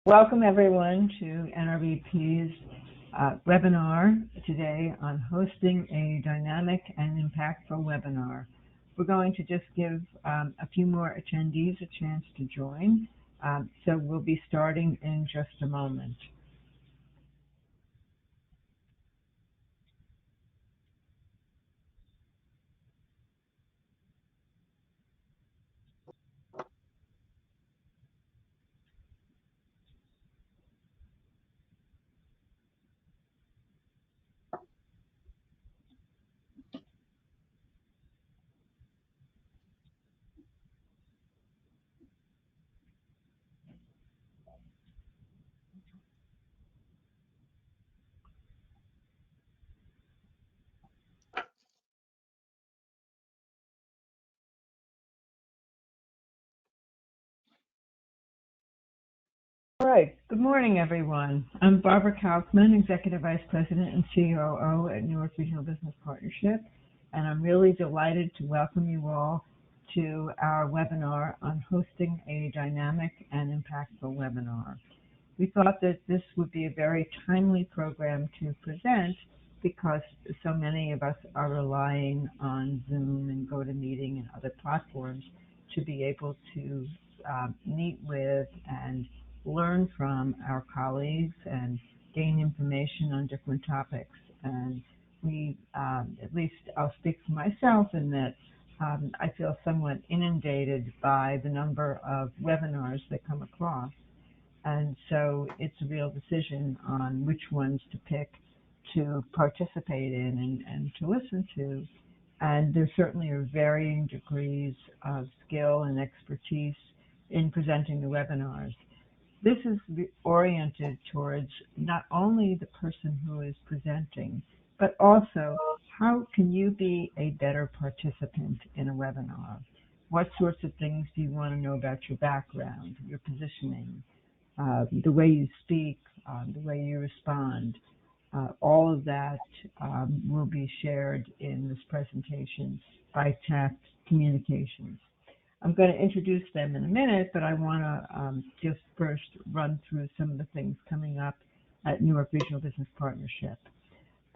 Welcome everyone to NRBP's webinar today on hosting a dynamic and impactful webinar. We're going to just give a few more attendees a chance to join, so we'll be starting in just a moment. All right, good morning everyone. I'm Barbara Kaufman, Executive Vice President and COO at Newark Regional Business Partnership, and I'm really delighted to welcome you all to our webinar on hosting a dynamic and impactful webinar. We thought that this would be a very timely program to present because so many of us are relying on Zoom and GoToMeeting and other platforms to be able to meet with and learn from our colleagues and gain information on different topics. And we, at least I'll speak for myself in that I feel somewhat inundated by the number of webinars that come across. And so it's a real decision on which ones to pick to participate in and to listen to. And there certainly are varying degrees of skill and expertise in presenting the webinars. This is oriented towards not only the person who is presenting, but also how can you be a better participant in a webinar? What sorts of things do you want to know about your background, your positioning, the way you speak, the way you respond? All of that will be shared in this presentation by Taft Communications. I'm going to introduce them in a minute, but I want to just first run through some of the things coming up at Newark Regional Business Partnership.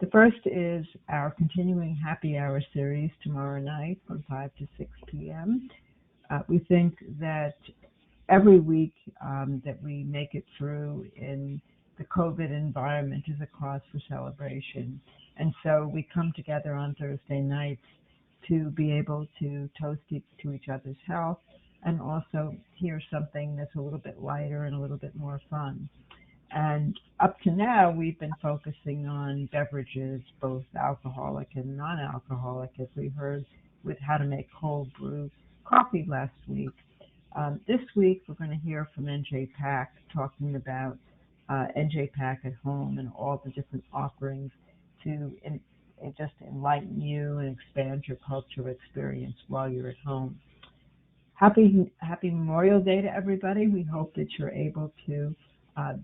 The first is our continuing happy hour series tomorrow night from 5 to 6 p.m. We think that every week that we make it through in the COVID environment is a cause for celebration. And so we come together on Thursday nights to be able to toast to each other's health and also hear something that's a little bit lighter and a little bit more fun. And up to now, we've been focusing on beverages, both alcoholic and non-alcoholic, as we heard with how to make cold brew coffee last week. This week, we're going to hear from NJ Pack talking about NJ Pack at home and all the different offerings to just enlighten you and expand your cultural experience while you're at home. Happy Memorial Day to everybody. We hope that you're able to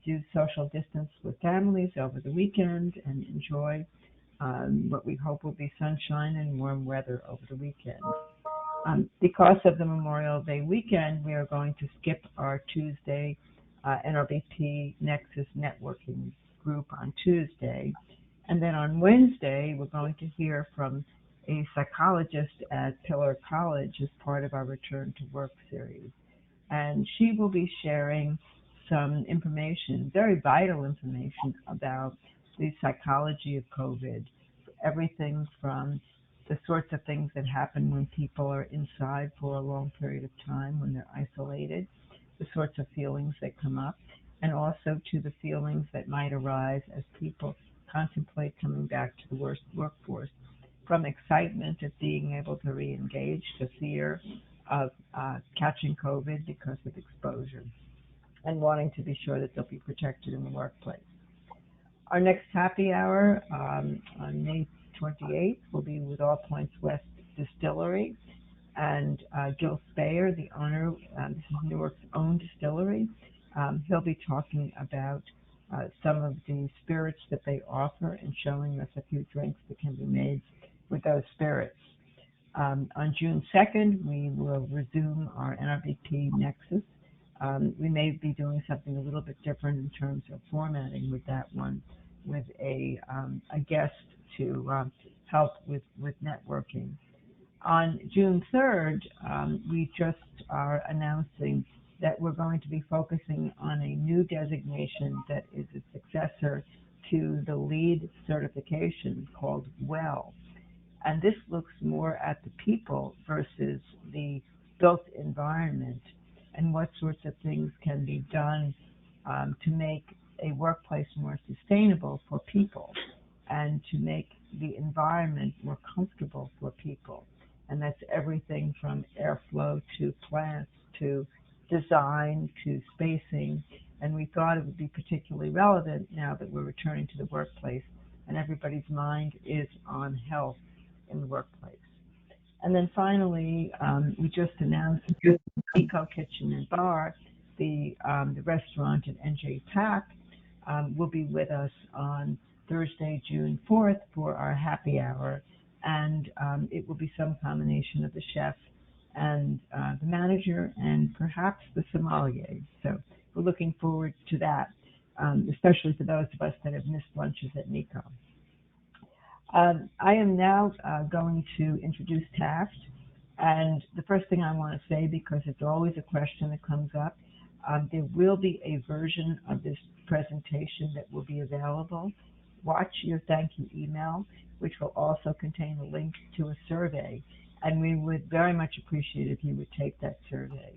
do social distance with families over the weekend and enjoy what we hope will be sunshine and warm weather over the weekend. Because of the Memorial Day weekend, we are going to skip our Tuesday NRBP Nexus networking group on Tuesday. And then on Wednesday, we're going to hear from a psychologist at Pillar College as part of our Return to Work series. And she will be sharing some information, very vital information about the psychology of COVID, everything from the sorts of things that happen when people are inside for a long period of time, when they're isolated, the sorts of feelings that come up, and also to the feelings that might arise as people contemplate coming back to the workforce, from excitement of being able to re-engage to fear of catching COVID because of exposure, and wanting to be sure that they'll be protected in the workplace. Our next happy hour on May 28th will be with All Points West Distillery, and Gil Speyer, the owner, this is Newark's own distillery. He'll be talking about some of the spirits that they offer and showing us a few drinks that can be made with those spirits. On June 2nd, we will resume our NRBP Nexus We may be doing something a little bit different in terms of formatting with that one, with a guest to help with networking. On June 3rd, we just are announcing that we're going to be focusing on a new designation that is a successor to the LEED certification called WELL. And this looks more at the people versus the built environment and what sorts of things can be done to make a workplace more sustainable for people and to make the environment more comfortable for people. And that's everything from airflow to plants to design to spacing. And we thought it would be particularly relevant now that we're returning to the workplace and everybody's mind is on health in the workplace. And then finally, we just announced Eco Kitchen and Bar, the restaurant at NJ Taft, will be with us on Thursday, June 4th for our happy hour. And it will be some combination of the chef and the manager and perhaps the sommelier. So we're looking forward to that, especially for those of us that have missed lunches at Nico. I am now going to introduce Taft. And the first thing I want to say, because it's always a question that comes up, there will be a version of this presentation that will be available. Watch your thank you email, which will also contain a link to a survey. And we would very much appreciate if you would take that survey.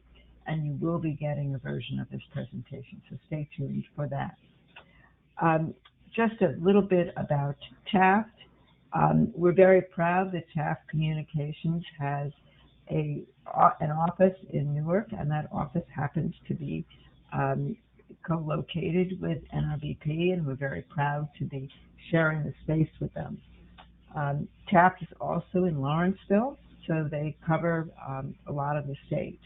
And you will be getting a version of this presentation, so stay tuned for that. Just a little bit about Taft. We're very proud that Taft Communications has an office in Newark, and that office happens to be co-located with NRBP, and we're very proud to be sharing the space with them. Taft is also in Lawrenceville, so they cover a lot of the state.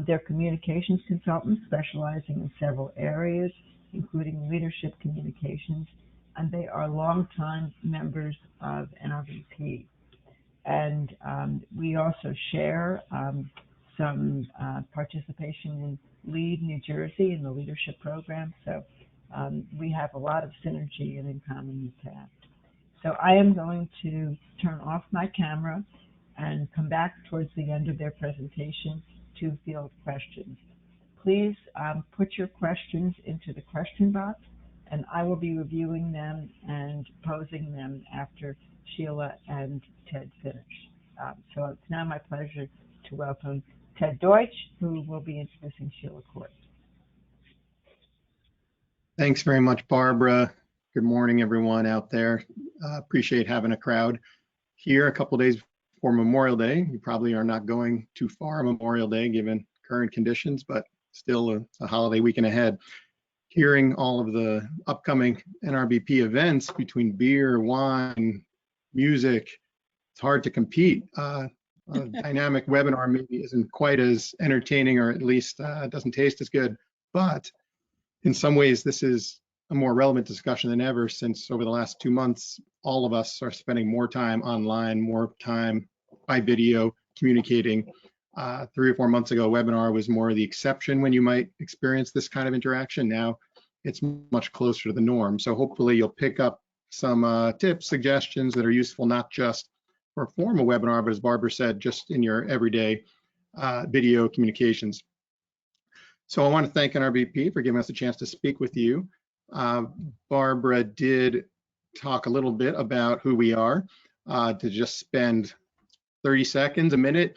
They're communications consultants specializing in several areas, including leadership communications, and they are longtime members of NRBP. And we also share some participation in LEAD New Jersey in the leadership program. So we have a lot of synergy and in common with Taft. So I am going to turn off my camera and come back towards the end of their presentation to field questions. Please put your questions into the question box, and I will be reviewing them and posing them after Sheila and Ted finish. So it's now my pleasure to welcome Ted Deutsch, who will be introducing Sheila Cort. Thanks very much, Barbara. Good morning, everyone out there. Appreciate having a crowd here a couple days before Memorial Day. You probably are not going too far Memorial Day given current conditions, but still a holiday weekend ahead. Hearing all of the upcoming NRBP events between beer, wine, music, it's hard to compete. A dynamic webinar maybe isn't quite as entertaining, or at least doesn't taste as good, but in some ways this is a more relevant discussion than ever, since over the last 2 months, all of us are spending more time online, more time by video communicating. 3 or 4 months ago, webinar was more the exception when you might experience this kind of interaction. Now it's much closer to the norm. So hopefully you'll pick up some tips, suggestions that are useful, not just for a formal webinar, but as Barbara said, just in your everyday video communications. So I want to thank NRBP for giving us a chance to speak with you. Barbara did talk a little bit about who we are. To just spend 30 seconds, a minute,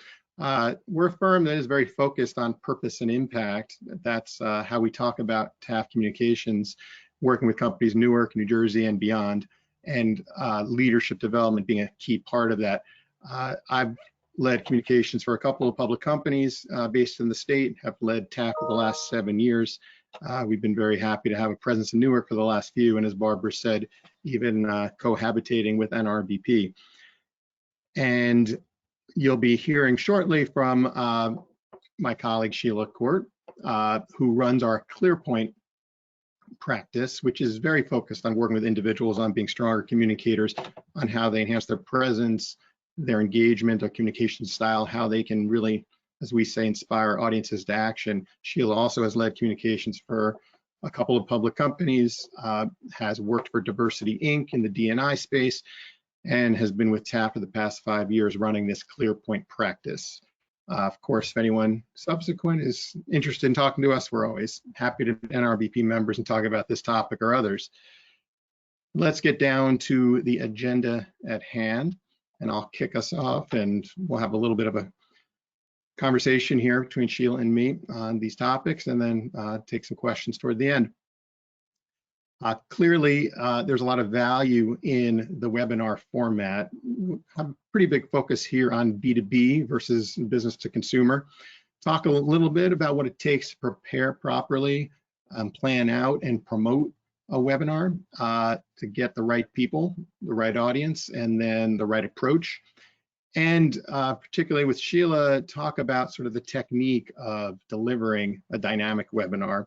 we're a firm that is very focused on purpose and impact. That's how we talk about Taft Communications, working with companies in Newark, New Jersey, and beyond, and leadership development being a key part of that. I've led communications for a couple of public companies based in the state, have led Taft for the last 7 years. We've been very happy to have a presence in Newark for the last few, and as Barbara said, even cohabitating with NRBP. And you'll be hearing shortly from my colleague Sheila Cort, who runs our ClearPoint practice, which is very focused on working with individuals on being stronger communicators, on how they enhance their presence, their engagement, their communication style, how they can really as we say, inspire audiences to action. Sheila also has led communications for a couple of public companies, has worked for Diversity Inc. in the D&I space, and has been with Taft for the past 5 years running this ClearPoint practice. Of course, if anyone subsequent is interested in talking to us, we're always happy to be NRBP members and talk about this topic or others. Let's get down to the agenda at hand, and I'll kick us off, and we'll have a little bit of a conversation here between Sheila and me on these topics, and then take some questions toward the end. Clearly, there's a lot of value in the webinar format. Have a pretty big focus here on B2B versus business to consumer. Talk a little bit about what it takes to prepare properly, plan out and promote a webinar to get the right people, the right audience, and then the right approach. And particularly with Sheila, talk about sort of the technique of delivering a dynamic webinar,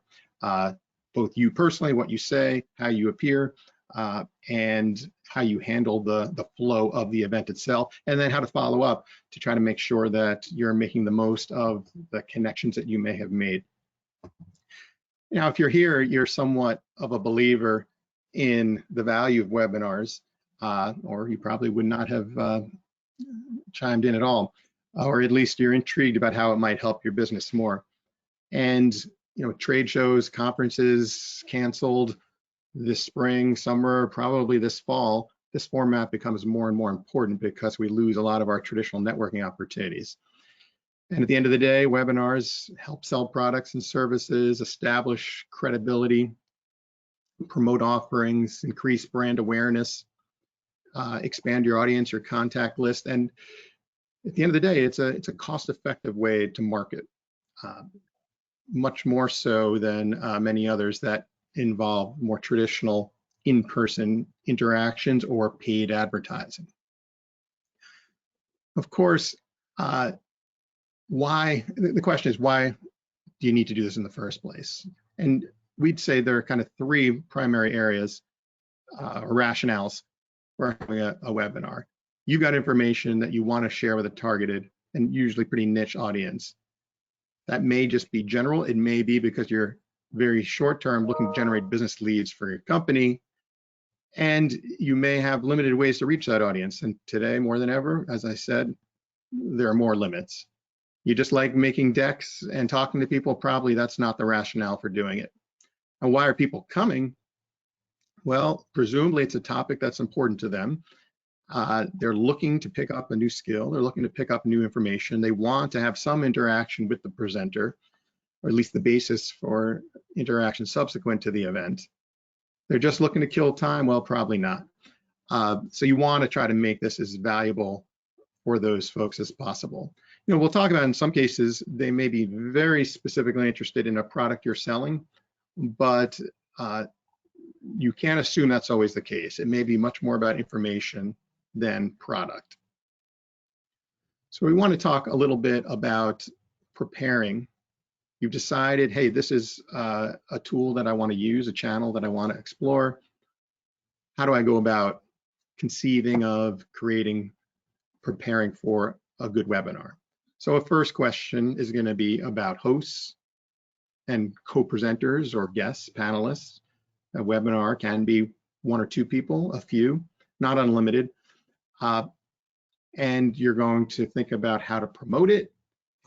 both you personally, what you say, how you appear, and how you handle the flow of the event itself, and then how to follow up to try to make sure that you're making the most of the connections that you may have made. Now, if you're here, you're somewhat of a believer in the value of webinars, or you probably would not have chimed in at all, or at least you're intrigued about how it might help your business more. And trade shows, conferences canceled this spring, summer, probably this fall, this format becomes more and more important because we lose a lot of our traditional networking opportunities. And at the end of the day, webinars help sell products and services, establish credibility, promote offerings, increase brand awareness, expand your audience, your contact list. And at the end of the day, it's a cost-effective way to market, much more so than many others that involve more traditional in-person interactions or paid advertising. Of course, the question is, why do you need to do this in the first place? And we'd say there are kind of three primary areas or rationales for having a webinar. You've got information that you want to share with a targeted and usually pretty niche audience. That may just be general. It may be because you're very short term looking to generate business leads for your company, and you may have limited ways to reach that audience. And today, more than ever, as I said, there are more limits. You just like making decks and talking to people, probably that's not the rationale for doing it. And why are people coming? Well, presumably it's a topic that's important to them. They're looking to pick up a new skill. They're looking to pick up new information. They want to have some interaction with the presenter, or at least the basis for interaction subsequent to the event. They're just looking to kill time? Well, probably not. So you want to try to make this as valuable for those folks as possible. We'll talk about in some cases, they may be very specifically interested in a product you're selling, but you can't assume that's always the case. It may be much more about information than product. So we want to talk a little bit about preparing. You've decided, hey, this is a tool that I want to use, a channel that I want to explore. How do I go about conceiving of creating, preparing for a good webinar? So a first question is going to be about hosts and co-presenters or guests, panelists. A webinar can be one or two people, a few, not unlimited. And you're going to think about how to promote it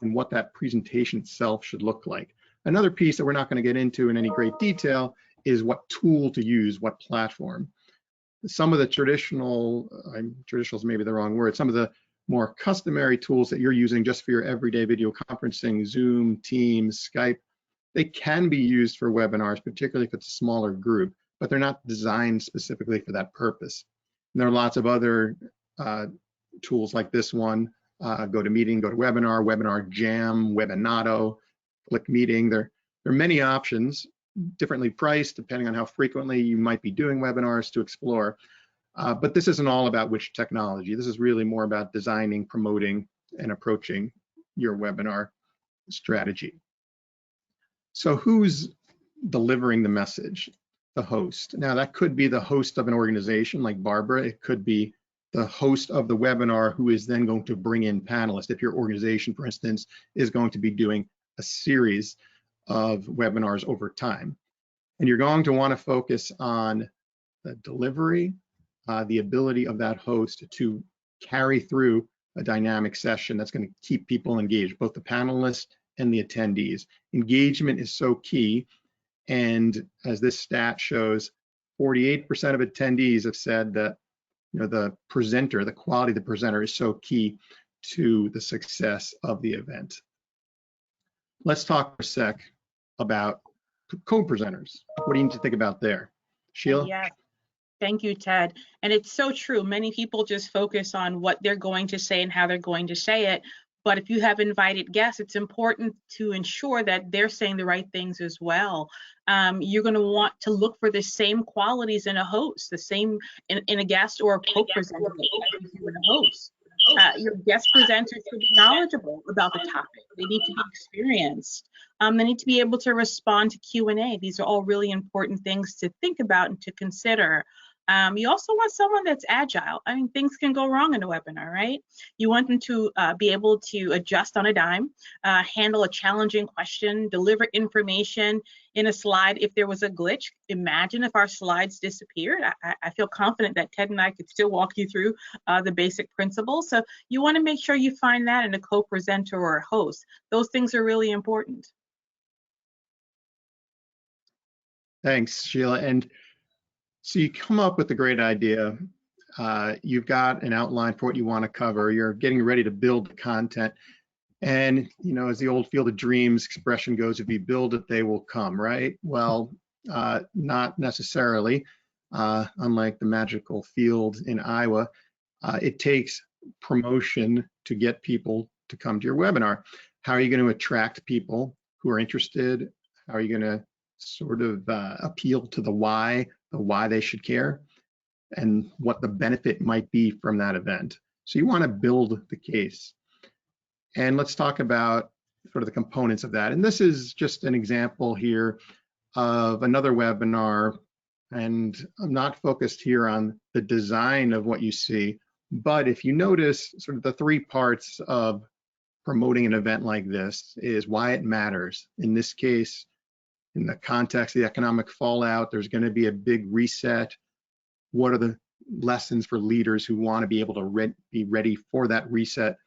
and what that presentation itself should look like. Another piece that we're not going to get into in any great detail is what tool to use, what platform. Some of the traditional is maybe the wrong word, some of the more customary tools that you're using just for your everyday video conferencing, Zoom, Teams, Skype, they can be used for webinars, particularly if it's a smaller group, but they're not designed specifically for that purpose. And there are lots of other tools like this one, GoToMeeting, GoToWebinar, Webinar Jam, Webinato, Click Meeting. There are many options, differently priced depending on how frequently you might be doing webinars to explore. But this isn't all about which technology. This is really more about designing, promoting, and approaching your webinar strategy. So who's delivering the message? The host. Now that could be the host of an organization like Barbara. It could be the host of the webinar who is then going to bring in panelists. If your organization, for instance, is going to be doing a series of webinars over time. And you're going to want to focus on the delivery, the ability of that host to carry through a dynamic session that's going to keep people engaged, both the panelists and the attendees. Engagement is so key. And as this stat shows, 48% of attendees have said that the presenter, the quality of the presenter is so key to the success of the event. Let's talk for a sec about co-presenters. What do you need to think about there? Sheila? Yes. Thank you, Ted. And it's so true. Many people just focus on what they're going to say and how they're going to say it. But if you have invited guests, it's important to ensure that they're saying the right things as well. You're going to want to look for the same qualities in a host, the same in a guest or a co-presenter that you do in a host. Your guest presenters should be knowledgeable about the topic. They need to be experienced. They need to be able to respond to Q&A. These are all really important things to think about and to consider. You also want someone that's agile. I mean, things can go wrong in a webinar, right? You want them to be able to adjust on a dime, handle a challenging question, deliver information in a slide if there was a glitch. Imagine if our slides disappeared. I feel confident that Ted and I could still walk you through the basic principles. So you want to make sure you find that in a co-presenter or a host. Those things are really important. Thanks, Sheila. And so you come up with a great idea. You've got an outline for what you want to cover. You're getting ready to build the content. And, as the old Field of Dreams expression goes, if you build it, they will come, right? Well, not necessarily. Unlike the magical field in Iowa, it takes promotion to get people to come to your webinar. How are you going to attract people who are interested? How are you going to sort of appeal to the why they should care, and what the benefit might be from that event? So you want to build the case. And let's talk about sort of the components of that. And this is just an example here of another webinar. And I'm not focused here on the design of what you see, but if you notice sort of the three parts of promoting an event like this is why it matters. In this case, in the context of the economic fallout, there's going to be a big reset. What are the lessons for leaders who want to be able to be ready for that reset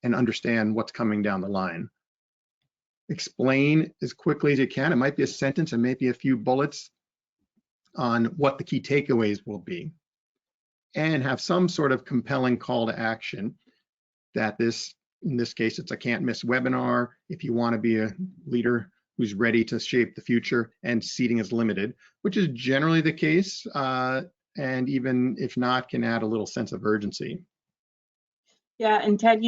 and understand what's coming down the line? Explain as quickly as you can. It might be a sentence and maybe a few bullets on what the key takeaways will be, and have some sort of compelling call to action that in this case, it's a can't miss webinar. If you want to be a leader who's ready to shape the future, and seating is limited, which is generally the case, and even if not, can add a little sense of urgency. Yeah, and Ted,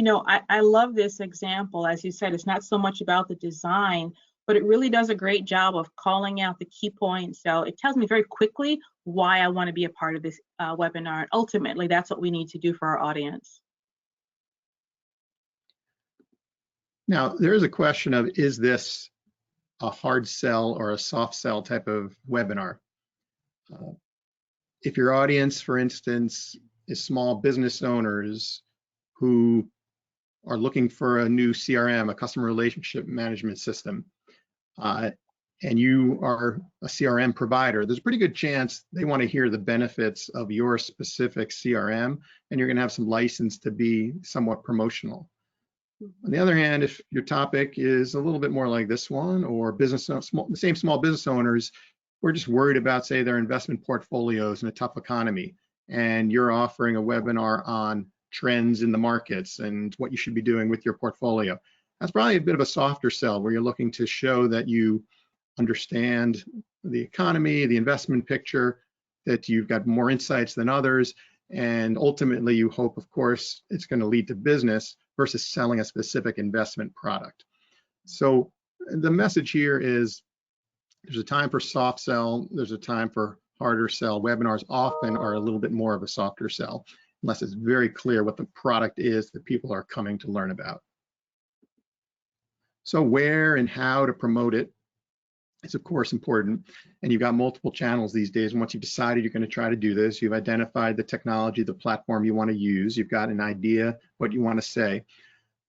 I love this example. As you said, it's not so much about the design, but it really does a great job of calling out the key points. So it tells me very quickly why I want to be a part of this webinar. And ultimately, that's what we need to do for our audience. Now, there is a question of, is this a hard sell or a soft sell type of webinar? If your audience, for instance, is small business owners who are looking for a new CRM, a customer relationship management system, and you are a CRM provider, there's a pretty good chance they want to hear the benefits of your specific CRM, and you're going to have some license to be somewhat promotional. On the other hand, if your topic is a little bit more like this one, or the same small business owners, we're just worried about, say, their investment portfolios in a tough economy, and you're offering a webinar on trends in the markets and what you should be doing with your portfolio, that's probably a bit of a softer sell, where you're looking to show that you understand the economy, the investment picture, that you've got more insights than others, and ultimately you hope, of course, it's going to lead to business versus selling a specific investment product. So the message here is there's a time for soft sell, there's a time for harder sell. Webinars often are a little bit more of a softer sell, unless it's very clear what the product is that people are coming to learn about. So where and how to promote it. is of course important. And you've got multiple channels these days. And once you've decided you're going to try to do this, you've identified the technology, the platform you want to use, you've got an idea what you want to say.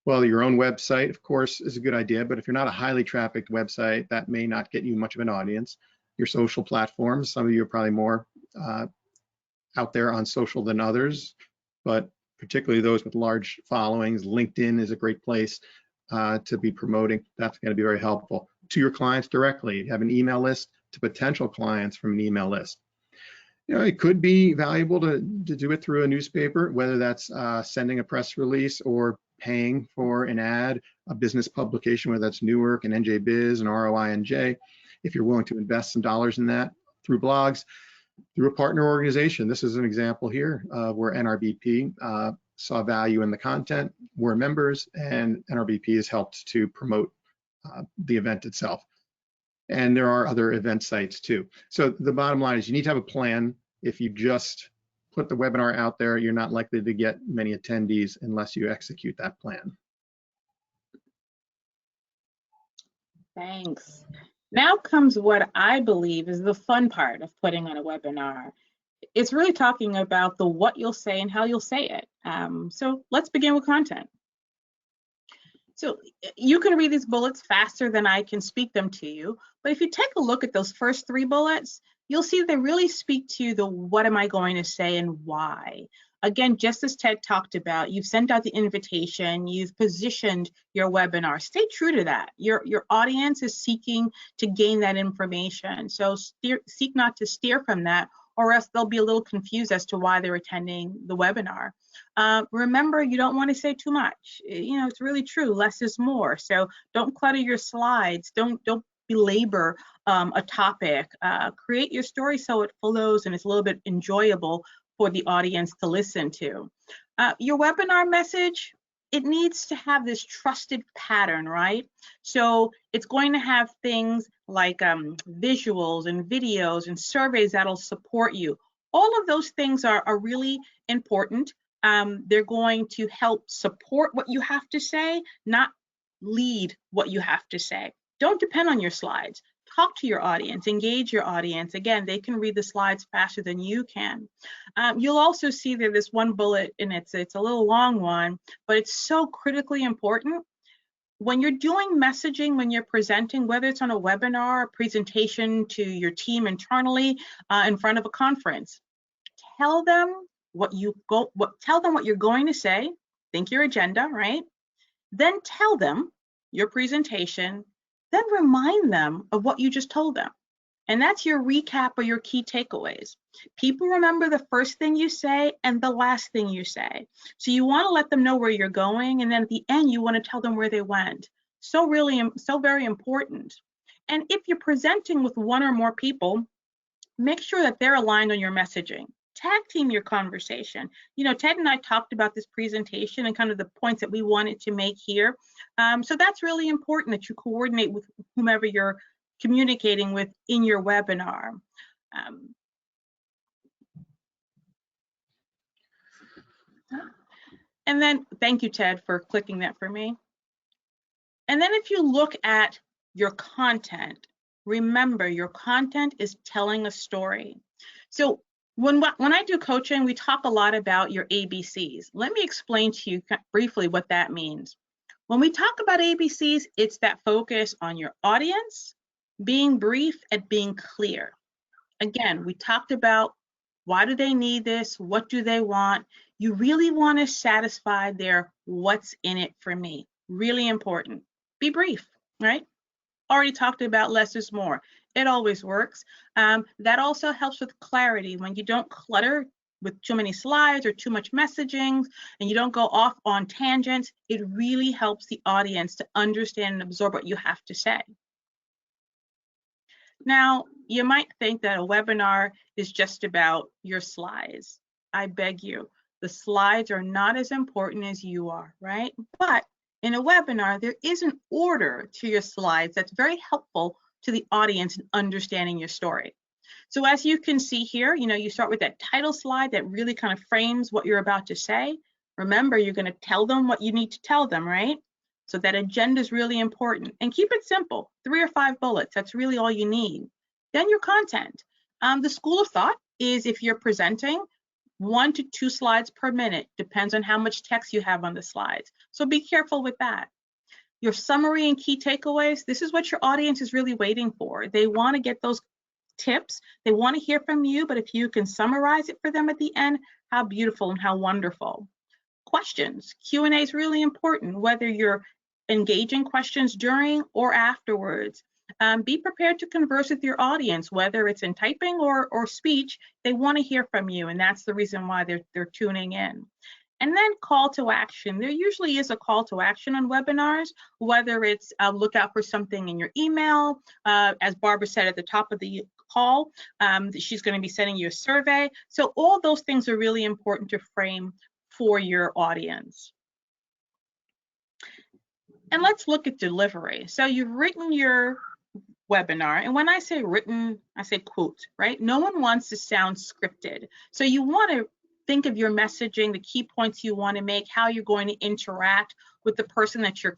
Well, your own website, of course, is a good idea, but if you're not a highly trafficked website, that may not get you much of an audience. Your social platforms, some of you are probably more out there on social than others, but particularly those with large followings. LinkedIn is a great place to be promoting. That's going to be very helpful. To your clients directly, you have an email list, to potential clients from an email list. You know, it could be valuable to do it through a newspaper, whether that's sending a press release or paying for an ad, a business publication, whether that's Newark and NJ Biz and ROI&J, if you're willing to invest some dollars in that, through blogs, through a partner organization. This is an example here where NRBP saw value in the content, we're members, and NRBP has helped to promote the event itself. And there are other event sites too. So the bottom line is you need to have a plan. If you just put the webinar out there, you're not likely to get many attendees unless you execute that plan. Thanks. Now comes what I believe is the fun part of putting on a webinar. It's really talking about the what you'll say and how you'll say it. So let's begin with content. So you can read these bullets faster than I can speak them to you, but if you take a look at those first 3 bullets, you'll see they really speak to the what am I going to say and why. Again, just as Ted talked about, you've sent out the invitation, you've positioned your webinar. Stay true to that. Your audience is seeking to gain that information. So seek not to steer from that, or else they'll be a little confused as to why they're attending the webinar. Remember, you don't want to say too much. You know, it's really true, less is more. So don't clutter your slides, don't belabor a topic. Create your story so it flows and it's a little bit enjoyable for the audience to listen to. Your webinar message, it needs to have this trusted pattern, right? So it's going to have things like visuals and videos and surveys that'll support you. All of those things are really important. They're going to help support what you have to say, not lead what you have to say. Don't depend on your slides. Talk to your audience, engage your audience. Again, they can read the slides faster than you can. You'll also see that this one bullet, and it's a little long one, but it's so critically important. When you're doing messaging, when you're presenting, whether it's on a webinar, a presentation to your team internally, in front of a conference, tell them what you're going to say. Think your agenda, right? Then tell them your presentation. Then remind them of what you just told them. And that's your recap or your key takeaways. People remember the first thing you say and the last thing you say. So you want to let them know where you're going, and then at the end, you want to tell them where they went. So very important. And if you're presenting with 1 or more people, make sure that they're aligned on your messaging. Tag team your conversation. You know, Ted and I talked about this presentation and kind of the points that we wanted to make here. So that's really important that you coordinate with whomever you're communicating with in your webinar. And then, thank you, Ted, for clicking that for me. And then if you look at your content, remember your content is telling a story. So when I do coaching, we talk a lot about your ABCs. Let me explain to you briefly what that means. When we talk about ABCs, it's that focus on your audience, being brief, and being clear. Again, we talked about why do they need this? What do they want? You really want to satisfy their what's in it for me. Really important. Be brief, right? Already talked about less is more. It always works. That also helps with clarity. When you don't clutter with too many slides or too much messaging, and you don't go off on tangents, it really helps the audience to understand and absorb what you have to say. Now, you might think that a webinar is just about your slides. I beg you, the slides are not as important as you are, right? But in a webinar, there is an order to your slides that's very helpful to the audience in understanding your story. So as you can see here, you know, you start with that title slide that really kind of frames what you're about to say. Remember, you're going to tell them what you need to tell them, right? So that agenda is really important, and keep it simple, 3 or 5 bullets. That's really all you need. Then your content. The school of thought is if you're presenting, 1 to 2 slides per minute, depends on how much text you have on the slides. So be careful with that. Your summary and key takeaways, this is what your audience is really waiting for. They want to get those tips. They want to hear from you, but if you can summarize it for them at the end, how beautiful and how wonderful. Questions. Q&A is really important, whether you're engaging questions during or afterwards. Be prepared to converse with your audience, whether it's in typing or speech. They want to hear from you, and that's the reason why they're tuning in. And then call to action. There usually is a call to action on webinars, whether it's look out for something in your email. As Barbara said at the top of the call, she's going to be sending you a survey. So all those things are really important to frame for your audience. And let's look at delivery. So you've written your webinar, and when I say written, I say quote, right? No one wants to sound scripted. So you want to think of your messaging, the key points you want to make, how you're going to interact with the person that you're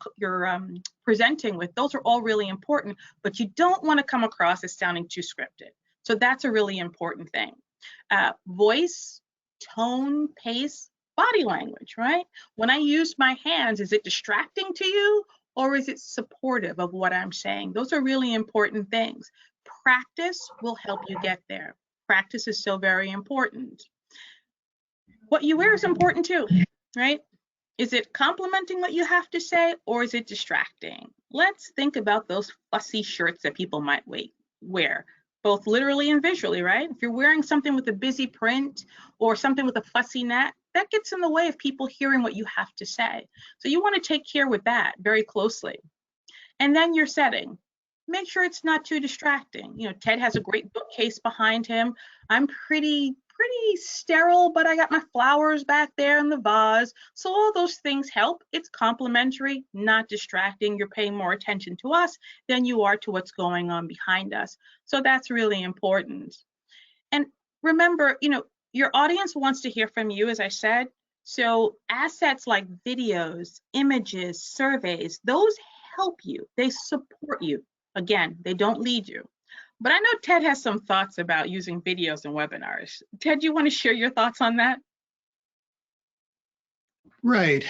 presenting with. Those are all really important, but you don't want to come across as sounding too scripted. So that's a really important thing. Voice, tone, pace, body language, right? When I use my hands, is it distracting to you, or is it supportive of what I'm saying? Those are really important things. Practice will help you get there. Practice is so very important. What you wear is important too, right? Is it complementing what you have to say, or is it distracting? Let's think about those fussy shirts that people might wear, both literally and visually, right? If you're wearing something with a busy print or something with a fussy neck, that gets in the way of people hearing what you have to say. So you want to take care with that very closely. And then your setting. Make sure it's not too distracting. You know, Ted has a great bookcase behind him. I'm pretty sterile, but I got my flowers back there in the vase. So all those things help. It's complimentary, not distracting. You're paying more attention to us than you are to what's going on behind us. So that's really important. And remember, you know, your audience wants to hear from you, as I said. So assets like videos, images, surveys, those help you. They support you. Again, they don't lead you. But I know Ted has some thoughts about using videos in webinars. Ted, you want to share your thoughts on that? Right.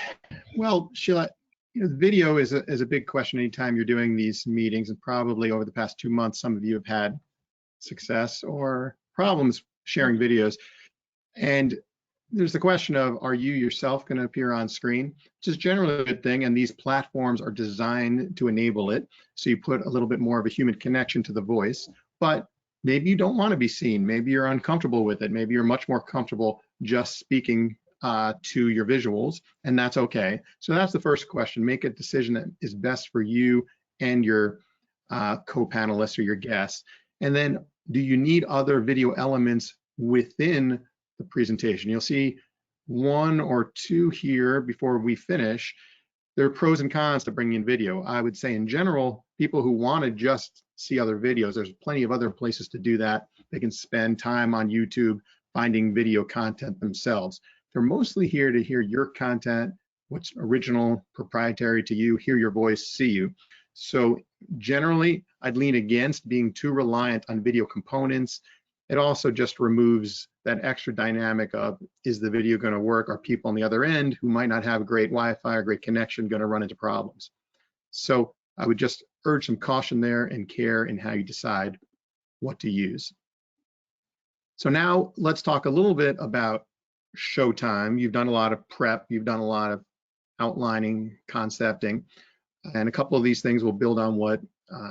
Well, Sheila, you know, video is a big question anytime you're doing these meetings, and probably over the past 2 months, some of you have had success or problems sharing videos. And there's the question of, are you yourself going to appear on screen? Which is generally a good thing, and these platforms are designed to enable it. So you put a little bit more of a human connection to the voice, but maybe you don't want to be seen. Maybe you're uncomfortable with it. Maybe you're much more comfortable just speaking to your visuals, and that's okay. So that's the first question. Make a decision that is best for you and your co-panelists or your guests. And then, do you need other video elements within the presentation? You'll see 1 or 2 here before we finish. There are pros and cons to bringing in video. I would say in general, people who want to just see other videos, there's plenty of other places to do that. They can spend time on YouTube finding video content themselves. They're mostly here to hear your content, what's original, proprietary to you, hear your voice, see you. So generally, I'd lean against being too reliant on video components. It also just removes that extra dynamic of, is the video going to work? Are people on the other end who might not have great Wi-Fi or great connection going to run into problems? So I would just urge some caution there and care in how you decide what to use. So now let's talk a little bit about showtime. You've done a lot of prep. You've done a lot of outlining, concepting, and a couple of these things will build on what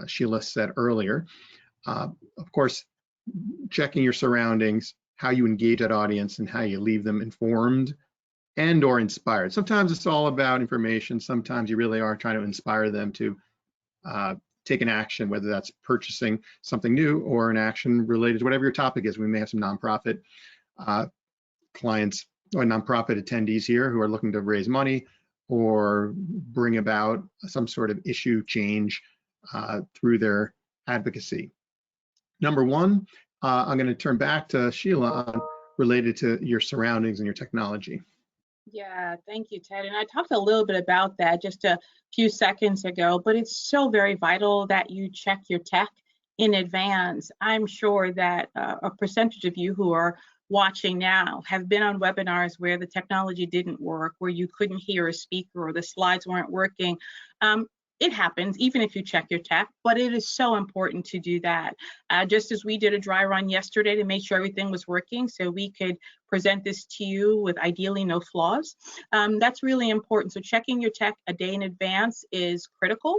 Sheila said earlier. Of course, checking your surroundings, how you engage that audience, and how you leave them informed and or inspired. Sometimes it's all about information. Sometimes you really are trying to inspire them to take an action, whether that's purchasing something new or an action related to whatever your topic is. We may have some nonprofit clients or nonprofit attendees here who are looking to raise money or bring about some sort of issue change through their advocacy. Number 1, I'm going to turn back to Sheila on related to your surroundings and your technology. Yeah, thank you, Ted. And I talked a little bit about that just a few seconds ago, but it's so very vital that you check your tech in advance. I'm sure that a percentage of you who are watching now have been on webinars where the technology didn't work, where you couldn't hear a speaker or the slides weren't working. Um, it happens even if you check your tech, but it is so important to do that. Just as we did a dry run yesterday to make sure everything was working so we could present this to you with ideally no flaws. That's really important. So checking your tech a day in advance is critical.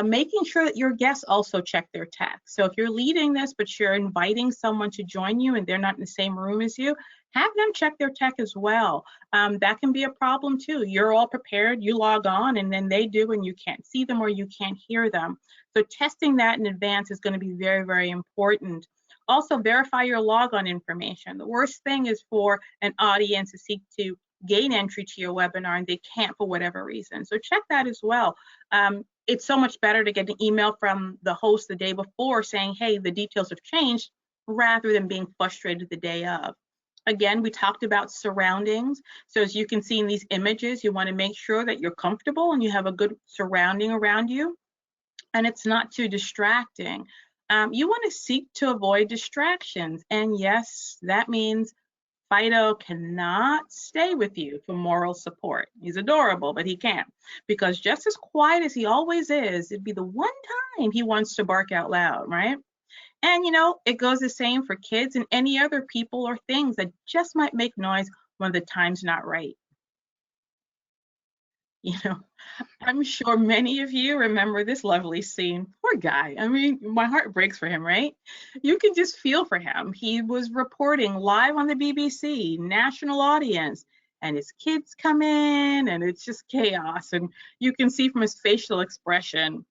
Making sure that your guests also check their tech. So if you're leading this, but you're inviting someone to join you and they're not in the same room as you, have them check their tech as well. That can be a problem too. You're all prepared, you log on, and then they do and you can't see them or you can't hear them. So testing that in advance is going to be very, very important. Also, verify your logon information. The worst thing is for an audience to seek to gain entry to your webinar and they can't for whatever reason. So check that as well. It's so much better to get an email from the host the day before saying, hey, the details have changed, rather than being frustrated the day of. Again, we talked about surroundings. So as you can see in these images, you want to make sure that you're comfortable and you have a good surrounding around you and it's not too distracting. You want to seek to avoid distractions. And yes, that means Fido cannot stay with you for moral support. He's adorable, but he can't. Because just as quiet as he always is, it'd be the one time he wants to bark out loud, right? And you know, it goes the same for kids and any other people or things that just might make noise when the time's not right. You know, I'm sure many of you remember this lovely scene. Poor guy. I mean, my heart breaks for him, right? You can just feel for him. He was reporting live on the BBC, national audience, and his kids come in and it's just chaos. And you can see from his facial expression,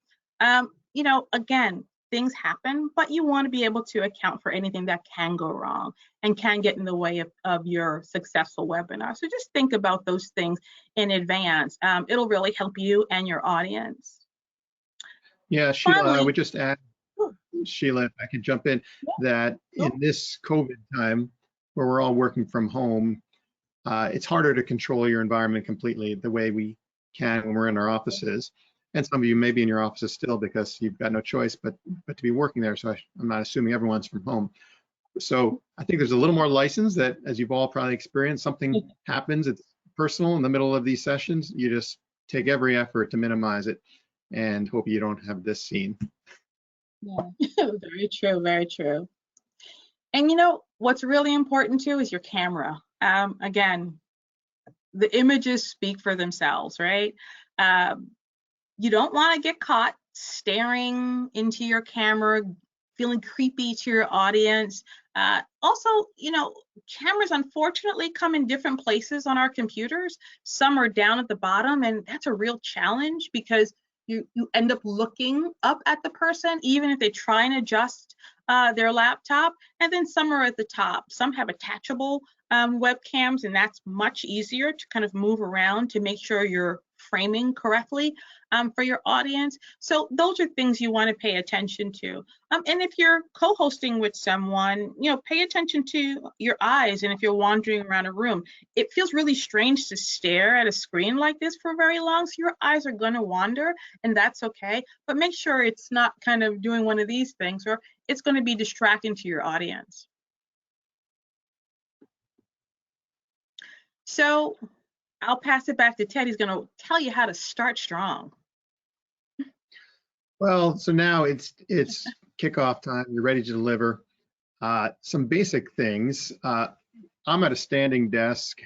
you know, again, things happen, but you want to be able to account for anything that can go wrong and can get in the way of your successful webinar. So just think about those things in advance. It'll really help you and your audience. Yeah, Sheila, I Finally, would just add, Sheila, if I could jump in, that in this COVID time where we're all working from home, it's harder to control your environment completely the way we can when we're in our offices. And some of you may be in your offices still because you've got no choice but to be working there. So I'm not assuming everyone's from home. So I think there's a little more license that, as you've all probably experienced, something happens, it's personal in the middle of these sessions. You just take every effort to minimize it and hope you don't have this scene. yeah, very true, very true. And you know, what's really important too is your camera. Again, the images speak for themselves, right? You don't want to get caught staring into your camera, feeling creepy to your audience. Also, you know, cameras unfortunately come in different places on our computers. Some are down at the bottom, and that's a real challenge because you end up looking up at the person, even if they try and adjust their laptop. And then some are at the top. Some have attachable webcams, and that's much easier to kind of move around to make sure you're framing correctly for your audience. So those are things you want to pay attention to. And if you're co-hosting with someone, you know, pay attention to your eyes. And if you're wandering around a room, it feels really strange to stare at a screen like this for very long. So your eyes are going to wander, and that's okay. But make sure it's not kind of doing one of these things, or it's going to be distracting to your audience. So I'll pass it back to Ted. He's going to tell you how to start strong. Well, so now it's kickoff time. You're ready to deliver. Some basic things. I'm at a standing desk.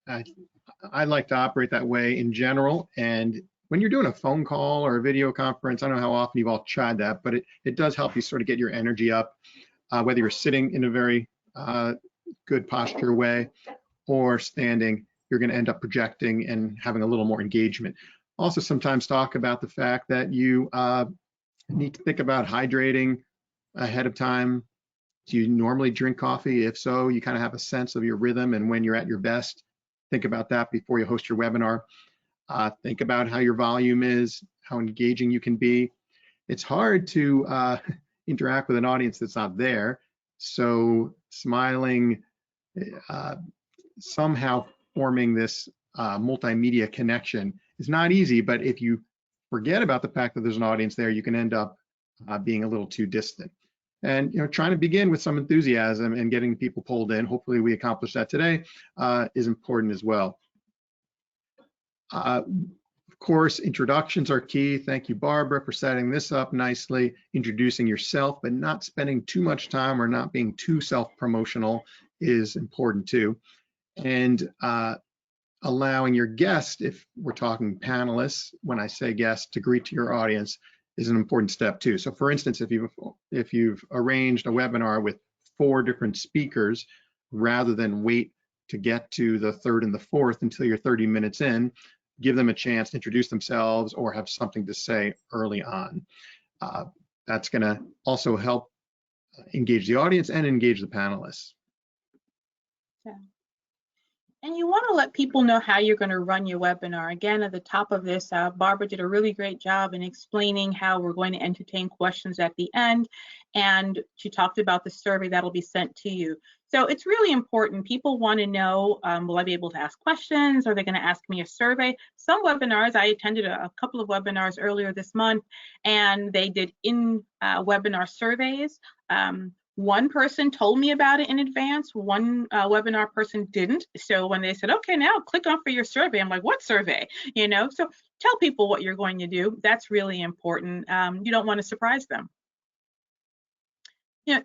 I like to operate that way in general. And when you're doing a phone call or a video conference, I don't know how often you've all tried that, but it does help you sort of get your energy up, whether you're sitting in a very good posture way or standing, you're going to end up projecting and having a little more engagement. Also, sometimes talk about the fact that you need to think about hydrating ahead of time. Do you normally drink coffee? If so, you kind of have a sense of your rhythm and when you're at your best. Think about that before you host your webinar. Think about how your volume is, how engaging you can be. It's hard to interact with an audience that's not there. So smiling, somehow forming this multimedia connection is not easy, but if you forget about the fact that there's an audience there, you can end up being a little too distant. And trying to begin with some enthusiasm and getting people pulled in, hopefully we accomplish that today, is important as well. Of course, introductions are key. Thank you, Barbara, for setting this up nicely, introducing yourself, but not spending too much time or not being too self-promotional is important too. And allowing your guest, if we're talking panelists, when I say guest, to greet to your audience is an important step too. So for instance, if you've arranged a webinar with 4 different speakers, rather than wait to get to the 3rd and the 4th until you're 30 minutes in, give them a chance to introduce themselves or have something to say early on. That's gonna also help engage the audience and engage the panelists. Yeah. And you want to let people know how you're going to run your webinar. Again, at the top of this, Barbara did a really great job in explaining how we're going to entertain questions at the end. And she talked about the survey that'll be sent to you. So it's really important. People want to know, will I be able to ask questions? Are they going to ask me a survey? Some webinars, I attended a couple of webinars earlier this month, and they did webinar surveys. One person told me about it in advance, one webinar person didn't. So when they said, okay, now click on for your survey, I'm like, what survey? So tell people what you're going to do. That's really important. You don't want to surprise them.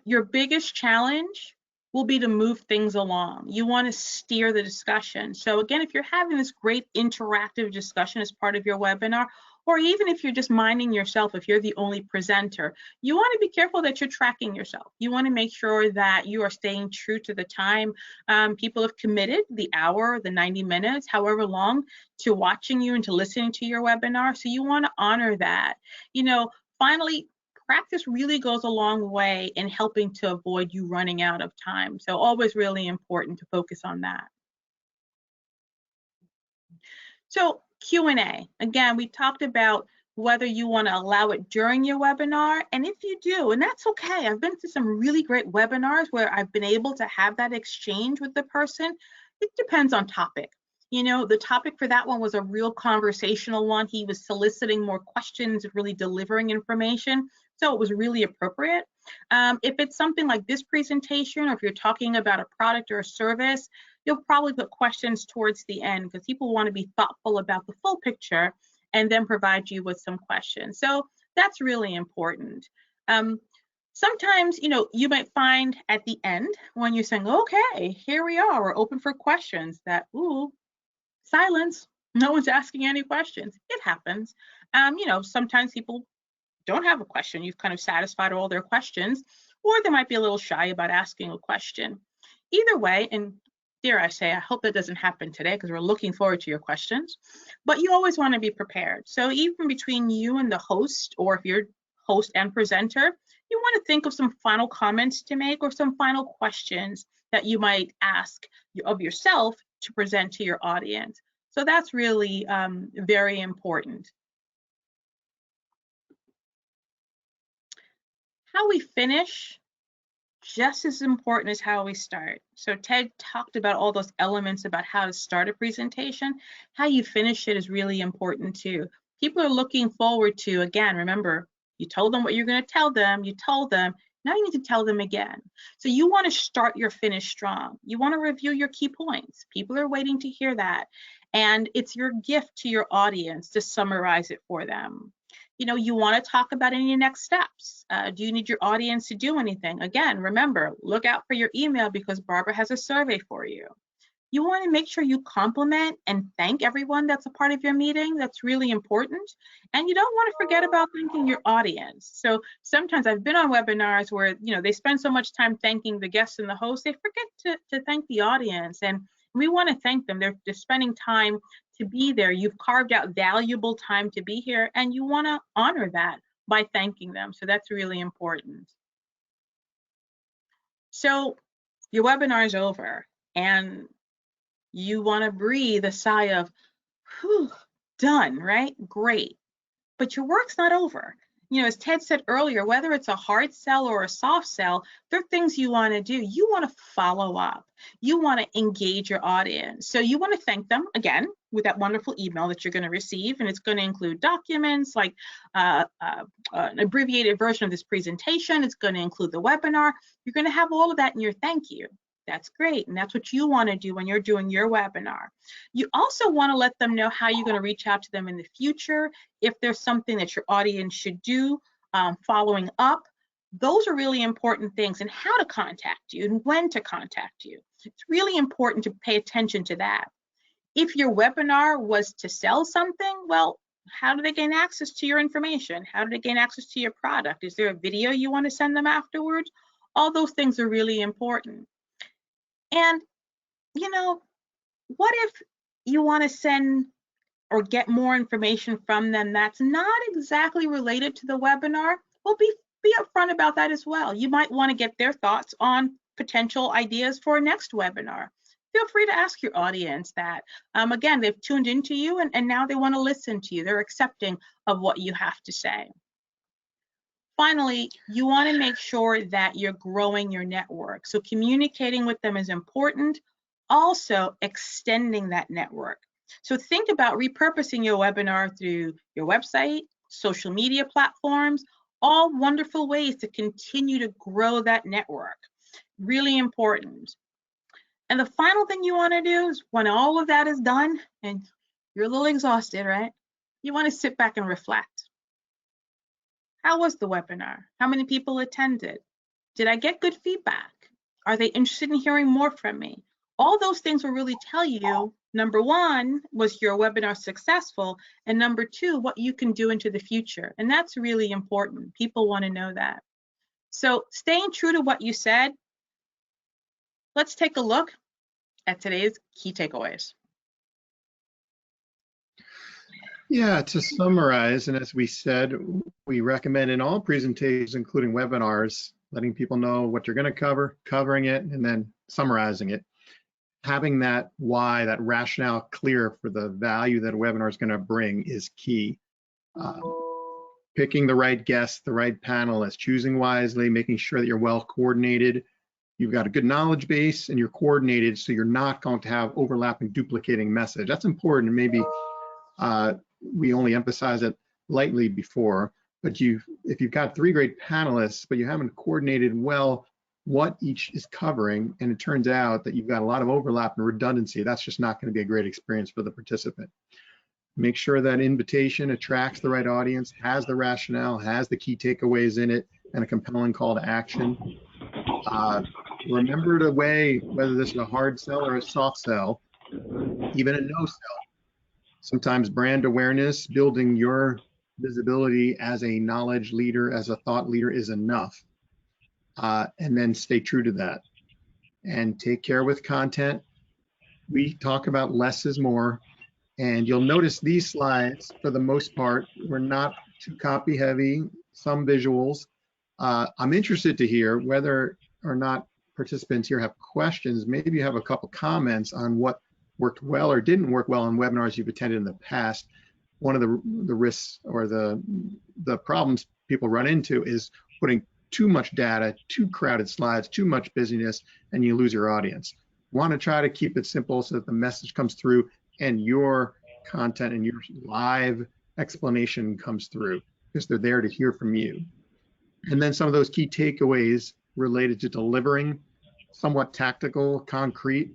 Your biggest challenge will be to move things along. You want to steer the discussion. So again, if you're having this great interactive discussion as part of your webinar, or even if you're just minding yourself, if you're the only presenter, you want to be careful that you're tracking yourself. You want to make sure that you are staying true to the time. People have committed the hour, the 90 minutes, however long, to watching you and to listening to your webinar. So you want to honor that. Finally, practice really goes a long way in helping to avoid you running out of time. So always really important to focus on that. So Q&A, again, we talked about whether you want to allow it during your webinar, and if you do, and that's okay. I've been to some really great webinars where I've been able to have that exchange with the person. It depends on topic. The topic for that one was a real conversational one. He was soliciting more questions, really delivering information. So it was really appropriate. If it's something like this presentation, or if you're talking about a product or a service, you'll probably put questions towards the end because people want to be thoughtful about the full picture and then provide you with some questions. So that's really important. Sometimes, you might find at the end when you're saying, okay, here we are, we're open for questions, that, ooh, silence, no one's asking any questions. It happens. Sometimes people don't have a question. You've kind of satisfied all their questions, or they might be a little shy about asking a question. Either way, and dare I say, I hope that doesn't happen today because we're looking forward to your questions, but you always want to be prepared. So even between you and the host, or if you're host and presenter, you want to think of some final comments to make or some final questions that you might ask of yourself to present to your audience. So that's really very important. How we finish, just as important as how we start. So Ted talked about all those elements about how to start a presentation. How you finish it is really important too. People are looking forward to, again, remember, you told them what you're going to tell them, you told them, now you need to tell them again. So you want to start your finish strong. You want to review your key points. People are waiting to hear that. And it's your gift to your audience to summarize it for them. You want to talk about any next steps. Do you need your audience to do anything? Again, remember, look out for your email because Barbara has a survey for you. You want to make sure you compliment and thank everyone that's a part of your meeting. That's really important. And you don't want to forget about thanking your audience. So sometimes I've been on webinars where, they spend so much time thanking the guests and the host, they forget to thank the audience. And we want to thank them. They're spending time to be there. You've carved out valuable time to be here, and you want to honor that by thanking them. So that's really important. So your webinar is over, and you want to breathe a sigh of, whew, done, right? Great. But your work's not over. As Ted said earlier, whether it's a hard sell or a soft sell, there are things you want to do. You want to follow up. You want to engage your audience. So you want to thank them again with that wonderful email that you're going to receive, and it's going to include documents like an abbreviated version of this presentation. It's going to include the webinar. You're going to have all of that in your thank you. That's great, and that's what you want to do when you're doing your webinar. You also want to let them know how you're going to reach out to them in the future, if there's something that your audience should do, following up. Those are really important things, and how to contact you and when to contact you. It's really important to pay attention to that. If your webinar was to sell something, well, how do they gain access to your information? How do they gain access to your product? Is there a video you want to send them afterwards? All those things are really important. And, what if you want to send or get more information from them that's not exactly related to the webinar? Well, be upfront about that as well. You might want to get their thoughts on potential ideas for a next webinar. Feel free to ask your audience that. Again, they've tuned into you and now they want to listen to you. They're accepting of what you have to say. Finally, you want to make sure that you're growing your network. So communicating with them is important. Also, extending that network. So think about repurposing your webinar through your website, social media platforms, all wonderful ways to continue to grow that network. Really important. And the final thing you want to do is, when all of that is done and you're a little exhausted, right? You want to sit back and reflect. How was the webinar? How many people attended? Did I get good feedback? Are they interested in hearing more from me? All those things will really tell you, number one, was your webinar successful? And number two, what you can do into the future. And that's really important. People want to know that. So staying true to what you said, let's take a look at today's key takeaways. Yeah, to summarize, and as we said, we recommend in all presentations, including webinars, letting people know what you're going to cover, covering it, and then summarizing it. Having that why, that rationale clear for the value that a webinar is going to bring is key. Picking the right guests, the right panelists, choosing wisely, making sure that you're well coordinated, you've got a good knowledge base, and you're coordinated so you're not going to have overlapping, duplicating message. That's important, and maybe we only emphasize it lightly before, but if you've got 3 great panelists, but you haven't coordinated well what each is covering, and it turns out that you've got a lot of overlap and redundancy, that's just not going to be a great experience for the participant. Make sure that invitation attracts the right audience, has the rationale, has the key takeaways in it, and a compelling call to action. Remember to weigh whether this is a hard sell or a soft sell, even a no sell. Sometimes brand awareness, building your visibility as a knowledge leader, as a thought leader is enough. And then stay true to that. And take care with content. We talk about less is more. And you'll notice these slides, for the most part, were not too copy heavy, some visuals. I'm interested to hear whether or not participants here have questions. Maybe you have a couple comments on what worked well or didn't work well in webinars you've attended in the past. One of the risks or the problems people run into is putting too much data, too crowded slides, too much busyness, and you lose your audience. You want to try to keep it simple so that the message comes through and your content and your live explanation comes through, because they're there to hear from you. And then some of those key takeaways related to delivering, somewhat tactical, concrete.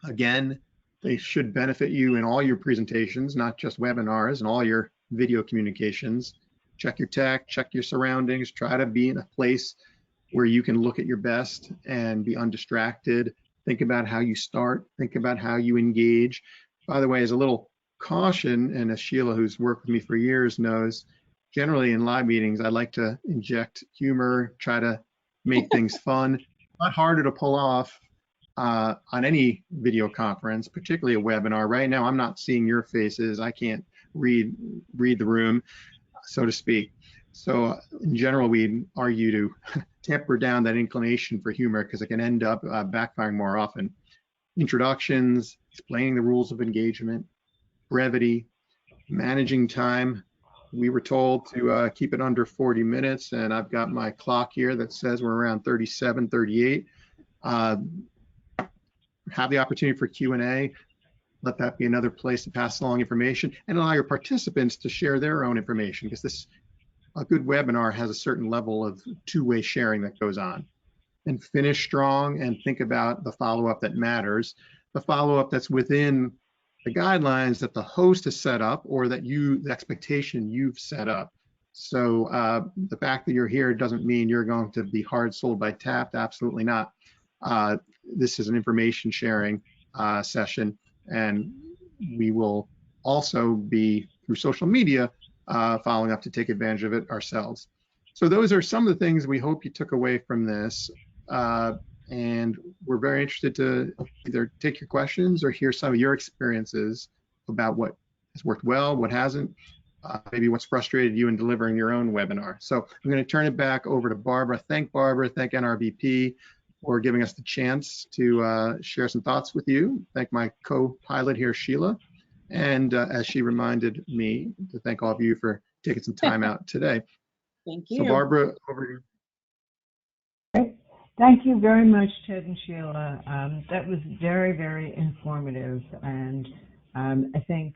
Again, they should benefit you in all your presentations, not just webinars, and all your video communications. Check your tech, check your surroundings, try to be in a place where you can look at your best and be undistracted. Think about how you start, think about how you engage. By the way, as a little caution, and as Sheila, who's worked with me for years, knows, generally in live meetings, I like to inject humor, try to make things fun. A lot harder to pull off on any video conference, particularly a webinar. Right now, I'm not seeing your faces. I can't read the room, so to speak. So in general, we argue to temper down that inclination for humor, because it can end up backfiring more often. Introductions, explaining the rules of engagement, brevity, managing time, We were told to keep it under 40 minutes, and I've got my clock here that says we're around 37, 38. Have the opportunity for Q&A. Let that be another place to pass along information and allow your participants to share their own information, because a good webinar has a certain level of two-way sharing that goes on. And finish strong and think about the follow-up that matters, the follow-up that's within the guidelines that the host has set up, or that the expectation you've set up. So the fact that you're here doesn't mean you're going to be hard sold by Taft. Absolutely not. This is an information sharing session, and we will also be through social media following up to take advantage of it ourselves. So those are some of the things we hope you took away from this. And we're very interested to either take your questions or hear some of your experiences about what has worked well, what hasn't, maybe what's frustrated you in delivering your own webinar. So I'm going to turn it back over to Barbara. Thank NRBP for giving us the chance to share some thoughts with you. Thank my co-pilot here, Sheila. And as she reminded me, to thank all of you for taking some time out today. Thank you. So Barbara, over to you. Thank you very much, Ted and Sheila. That was very, very informative, and I think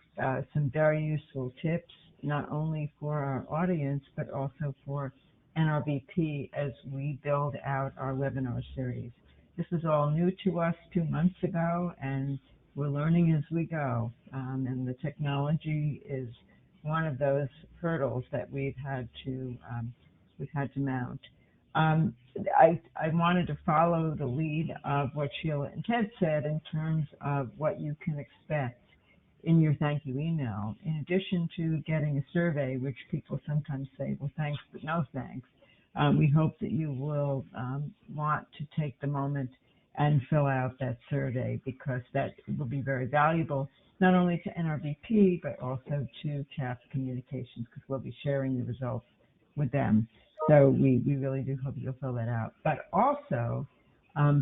some very useful tips, not only for our audience, but also for NRBP as we build out our webinar series. This was all new to us 2 months ago, and we're learning as we go. And the technology is one of those hurdles that we've had to mount. I wanted to follow the lead of what Sheila and Ted said in terms of what you can expect in your thank you email. In addition to getting a survey, which people sometimes say, well, thanks, but no thanks, we hope that you will want to take the moment and fill out that survey, because that will be very valuable, not only to NRBP, but also to Taft Communications, because we'll be sharing the results with them. So we really do hope you'll fill that out. But also,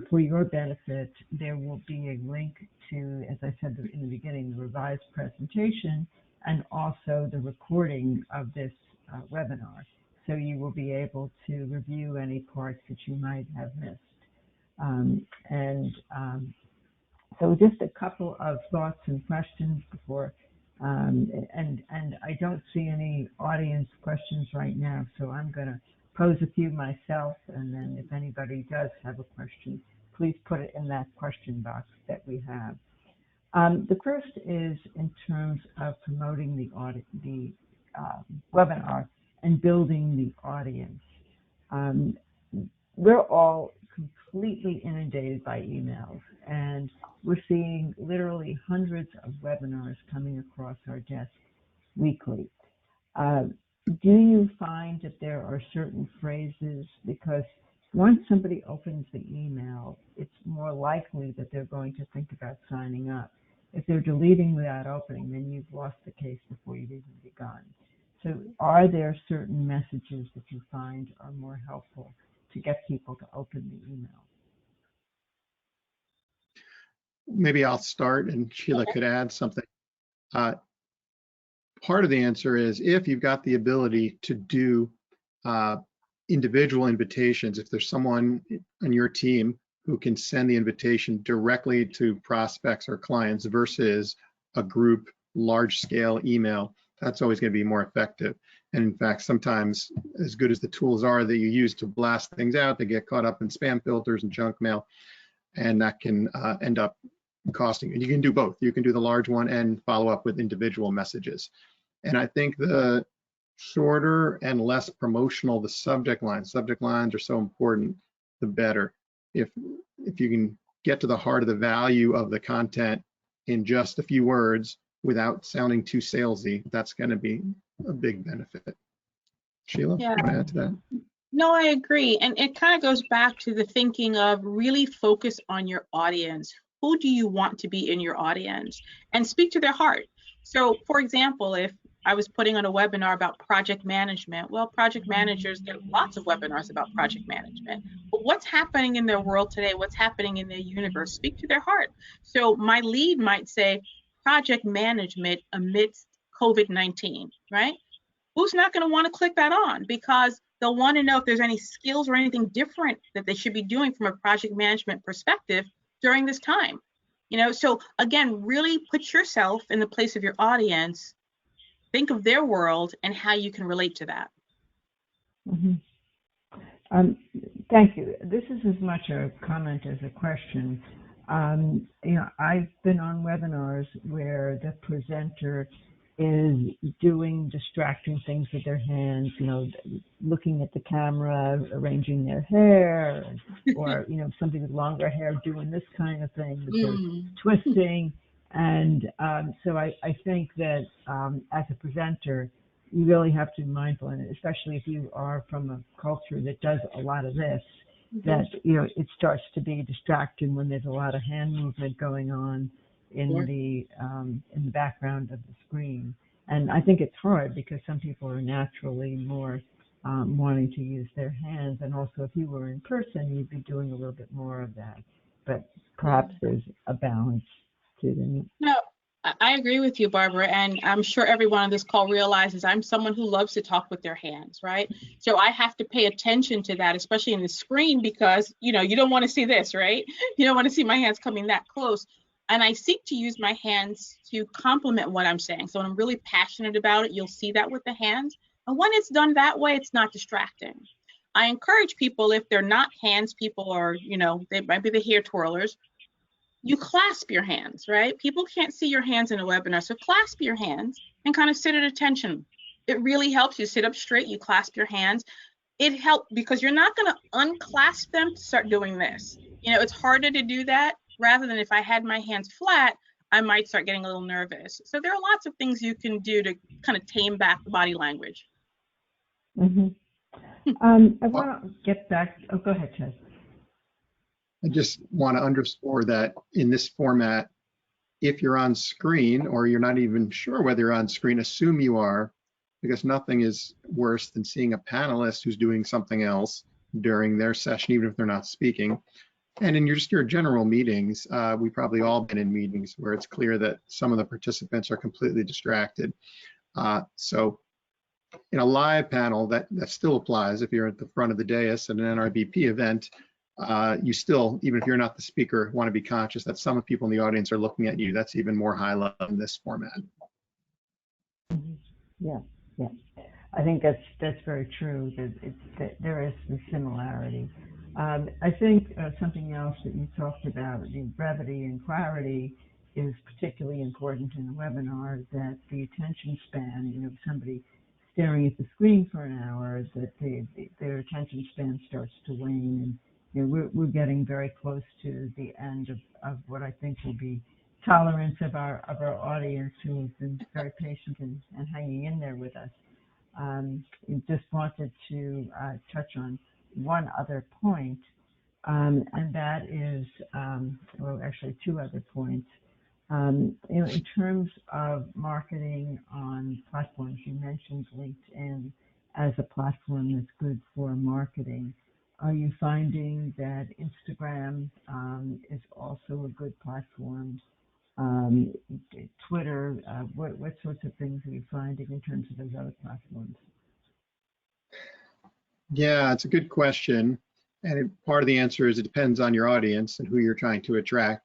for your benefit, there will be a link to, as I said in the beginning, the revised presentation and also the recording of this webinar. So you will be able to review any parts that you might have missed. So just a couple of thoughts and questions before, and I don't see any audience questions right now, so I'm going to pose a few myself, and then if anybody does have a question, please put it in that question box that we have. The first is in terms of promoting the webinar and building the audience. We're all completely inundated by emails, and we're seeing literally hundreds of webinars coming across our desk weekly. Do you find that there are certain phrases, because once somebody opens the email, it's more likely that they're going to think about signing up. If they're deleting without opening, then you've lost the case before you've even begun. So are there certain messages that you find are more helpful to get people to open the email? Maybe I'll start and Sheila could add something. Part of the answer is, if you've got the ability to do individual invitations, if there's someone on your team who can send the invitation directly to prospects or clients versus a group large scale email, that's always going to be more effective. And in fact, sometimes, as good as the tools are that you use to blast things out, they get caught up in spam filters and junk mail, and that can end up costing. And you can do both. You can do the large one and follow up with individual messages. And I think the shorter and less promotional the subject lines are so important, the better. If you can get to the heart of the value of the content in just a few words without sounding too salesy, that's going to be a big benefit. Sheila, Yeah. want to add to that? No, I agree. And it kind of goes back to the thinking of really focus on your audience. Who do you want to be in your audience? And speak to their heart. So, for example, if I was putting on a webinar about project management, well, project managers get lots of webinars about project management. But what's happening in their world today? What's happening in their universe? Speak to their heart. So my lead might say project management amidst COVID-19, right? who's not going to want to click that on? Because they'll want to know if there's any skills or anything different that they should be doing from a project management perspective during this time. So again, really put yourself in the place of your audience, think of their world and how you can relate to that. Mm-hmm. Thank you. This is as much a comment as a question. I've been on webinars where the presenter is doing distracting things with their hands, looking at the camera, arranging their hair, or, somebody with longer hair doing this kind of thing, with their twisting. And so I think that as a presenter, you really have to be mindful, and especially if you are from a culture that does a lot of this, that it starts to be distracting when there's a lot of hand movement going on in the background of the screen. And I think it's hard because some people are naturally more wanting to use their hands, and also if you were in person, you'd be doing a little bit more of that. But perhaps there's a balance to them. No, I agree with you, Barbara, and I'm sure everyone on this call realizes I'm someone who loves to talk with their hands, right? So I have to pay attention to that, especially in the screen, because you don't want to see this, right? You don't want to see my hands coming that close. And I seek to use my hands to complement what I'm saying. So when I'm really passionate about it, you'll see that with the hands. And when it's done that way, it's not distracting. I encourage people, if they're not hands people, or they might be the hair twirlers, you clasp your hands, right? People can't see your hands in a webinar, so clasp your hands and kind of sit at attention. It really helps you sit up straight, you clasp your hands. It helps because you're not going to unclasp them to start doing this. It's harder to do that rather than if I had my hands flat, I might start getting a little nervous. So there are lots of things you can do to kind of tame back the body language. Mm-hmm. I want to get back. Oh, go ahead, Chad. I just want to underscore that in this format, if you're on screen or you're not even sure whether you're on screen, assume you are, because nothing is worse than seeing a panelist who's doing something else during their session, even if they're not speaking. And in your general meetings, we've probably all been in meetings where it's clear that some of the participants are completely distracted. So in a live panel, that still applies. If you're at the front of the dais at an NRBP event, you still, even if you're not the speaker, want to be conscious that some people in the audience are looking at you. That's even more high level in this format. Yeah. I think that's very true. That there is the similarity. I think something else that you talked about, the brevity and clarity, is particularly important in a webinar. That the attention span, somebody staring at the screen for an hour, that their attention span starts to wane, and we're getting very close to the end of what I think will be tolerance of our audience, who have been very patient and hanging in there with us. Just wanted to touch on one other point, and that is, well, actually two other points. In terms of marketing on platforms, you mentioned LinkedIn as a platform that's good for marketing. Are you finding that Instagram is also a good platform? Twitter, what sorts of things are you finding in terms of those other platforms? Yeah, it's a good question. And part of the answer is it depends on your audience and who you're trying to attract.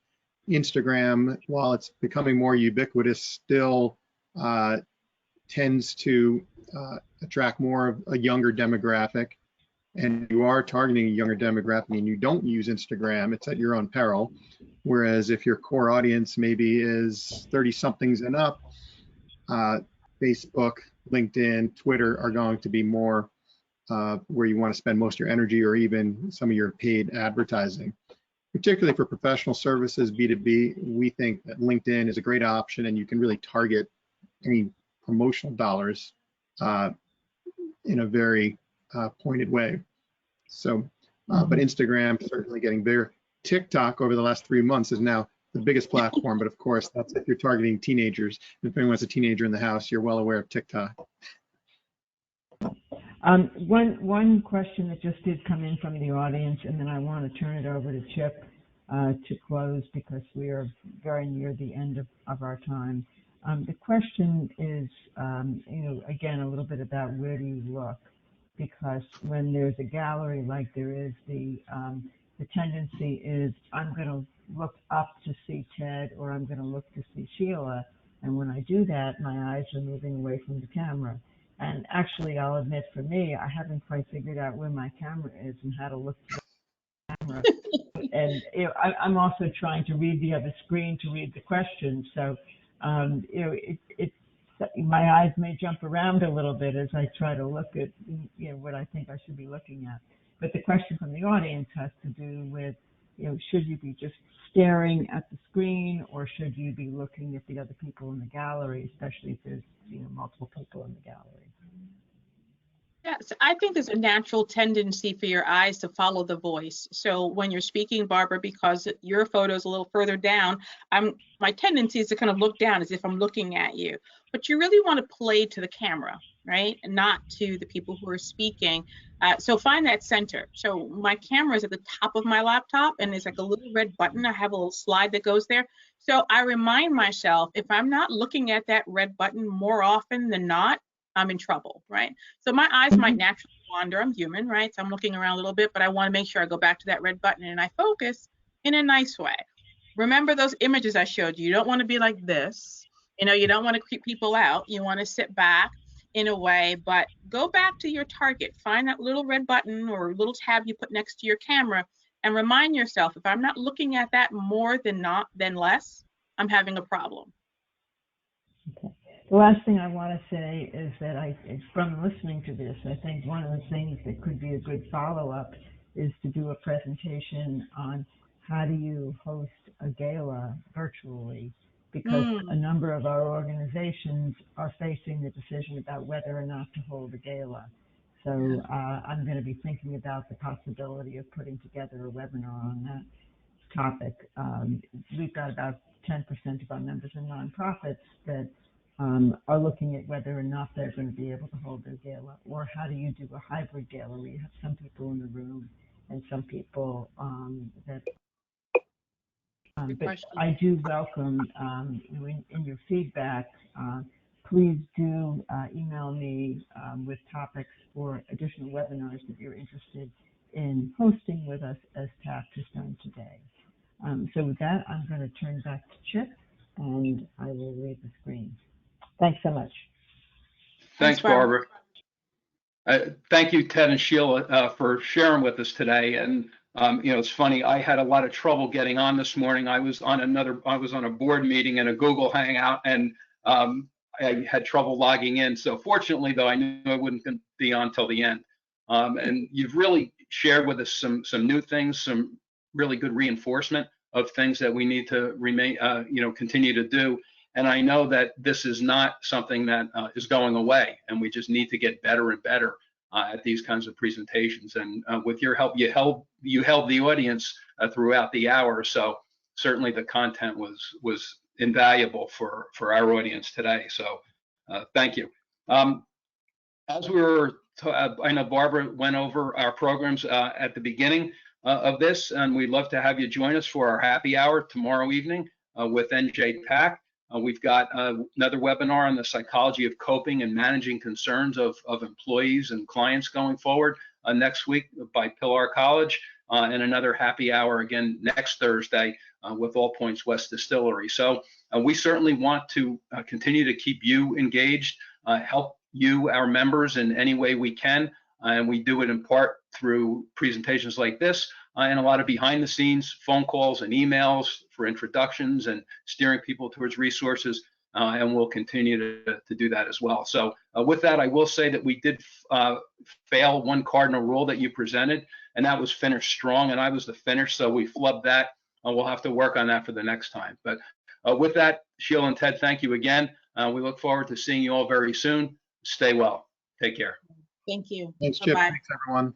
Instagram, while it's becoming more ubiquitous, still tends to attract more of a younger demographic. And you are targeting a younger demographic and you don't use Instagram, it's at your own peril. Whereas if your core audience maybe is 30-somethings and up, Facebook, LinkedIn, Twitter are going to be more where you want to spend most of your energy, or even some of your paid advertising. Particularly for professional services, B2B, we think that LinkedIn is a great option, and you can really target any promotional dollars in a very pointed way. So, but Instagram certainly getting bigger. TikTok over the last 3 months is now the biggest platform, but of course, that's if you're targeting teenagers. If anyone's a teenager in the house, you're well aware of TikTok. One question that just did come in from the audience, and then I want to turn it over to Chip to close, because we are very near the end of our time. The question is, again, a little bit about where do you look, because when there's a gallery like there is, the tendency is I'm going to look up to see Ted, or I'm going to look to see Sheila, and when I do that, my eyes are moving away from the camera. And actually, I'll admit, for me, I haven't quite figured out where my camera is and how to look to the camera. And I'm also trying to read the other screen to read the questions. So, my eyes may jump around a little bit as I try to look at, what I think I should be looking at. But the question from the audience has to do with, should you be just staring at the screen, or should you be looking at the other people in the gallery, especially if there's, multiple people in the gallery? Yes, I think there's a natural tendency for your eyes to follow the voice. So when you're speaking, Barbara, because your photo is a little further down, my tendency is to kind of look down as if I'm looking at you. But you really want to play to the camera, right? And not to the people who are speaking. So find that center. So my camera is at the top of my laptop, and there's like a little red button. I have a little slide that goes there. So I remind myself, if I'm not looking at that red button more often than not, I'm in trouble, right? So my eyes might naturally wander. I'm human, right? So I'm looking around a little bit, but I want to make sure I go back to that red button and I focus in a nice way. Remember those images I showed you. You don't want to be like this. You don't want to creep people out. You want to sit back in a way, but go back to your target. Find that little red button or little tab you put next to your camera and remind yourself, if I'm not looking at that more than less, I'm having a problem. Okay. The last thing I want to say is that from listening to this, I think one of the things that could be a good follow-up is to do a presentation on how do you host a gala virtually, because a number of our organizations are facing the decision about whether or not to hold a gala. So I'm going to be thinking about the possibility of putting together a webinar on that topic. We've got about 10% of our members in nonprofits that are looking at whether or not they're going to be able to hold their gala, or how do you do a hybrid gala where you have some people in the room and some people but I do welcome in your feedback. Please do email me with topics for additional webinars that you're interested in hosting with us, as Taft has done today. So with that, I'm going to turn back to Chip, and I will read the screen. Thanks so much. Thanks, Barbara. Thank you, Ted and Sheila, for sharing with us today. And it's funny, I had a lot of trouble getting on this morning. I was on a board meeting in a Google Hangout, and I had trouble logging in. So fortunately, though, I knew I wouldn't be on till the end. And you've really shared with us some new things, some really good reinforcement of things that we need to continue to do. And I know that this is not something that is going away, and we just need to get better and better at these kinds of presentations. And with your help, you held the audience throughout the hour. So certainly the content was invaluable for our audience today. So thank you. As we were, I know Barbara went over our programs at the beginning of this, and we'd love to have you join us for our happy hour tomorrow evening with NJ Pack. We've got another webinar on the psychology of coping and managing concerns of employees and clients going forward next week by Pillar College, and another happy hour again next Thursday with All Points West Distillery. So we certainly want to continue to keep you engaged, help you, our members, in any way we can. And we do it in part through presentations like this and a lot of behind the scenes phone calls and emails for introductions and steering people towards resources. And we'll continue to do that as well. So with that, I will say that we did fail one cardinal rule that you presented, and that was finish strong. And I was the finish, so we flubbed that. We'll have to work on that for the next time. But with that, Sheila and Ted, thank you again. We look forward to seeing you all very soon. Stay well. Take care. Thank you. Thanks, Chip. Bye-bye. Thanks, everyone.